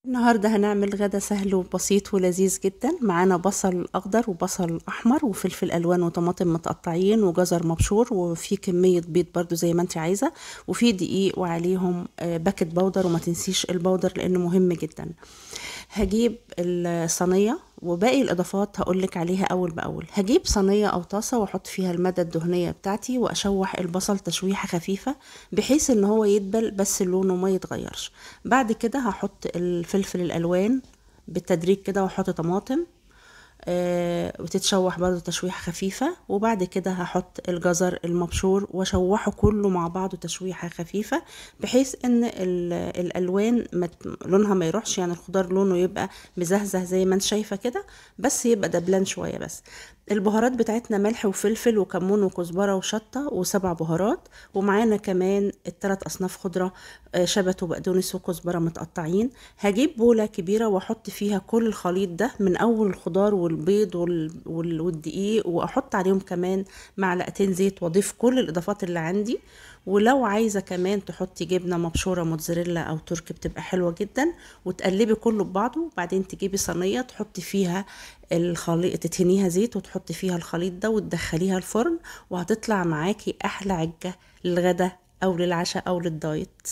النهاردة هنعمل غدا سهل وبسيط ولذيذ جدا. معانا بصل أخضر وبصل أحمر وفلفل ألوان وطماطم متقطعين وجزر مبشور، وفي كمية بيض برضو زي ما انت عايزة، وفي دقيق وعليهم باكت بودر، وما تنسيش البودر لأنه مهم جدا. هجيب الصينية وباقي الإضافات هقولك عليها أول بأول. هجيب صينية أو طاسة وأحط فيها المادة الدهنية بتاعتي وأشوح البصل تشويحة خفيفة بحيث إن هو يدبل بس لونه ما يتغيرش. بعد كده هحط الفلفل الألوان بالتدريج كده، وأحط طماطم وتتشوح برضو تشويحة خفيفة، وبعد كده هحط الجزر المبشور واشوحه كله مع بعضه تشويحة خفيفة بحيث ان الالوان لونها ما يروحش، يعني الخضار لونه يبقى مزهزه زي ما انت شايفة كده، بس يبقى دبلان شوية بس. البهارات بتاعتنا ملح وفلفل وكمون وكزبرة وشطة وسبع بهارات، ومعانا كمان الثلاث أصناف خضرة، شبت وبقدونس وكزبرة متقطعين. هجيب بولة كبيرة واحط فيها كل الخليط ده من أول الخضار والبيض والدقيق، وأحط عليهم كمان معلقتين زيت وأضيف كل الإضافات اللي عندي. ولو عايزة كمان تحطي جبنة مبشورة موتزاريلا أو تركي بتبقى حلوة جدا، وتقلبي كله ببعضه. وبعدين تجيبي صينية تحطي فيها الخليط، تدهنيها زيت وتحطي فيها الخليط ده وتدخليها الفرن، وهتطلع معاكي أحلى عجة للغدا أو للعشاء أو للدايت.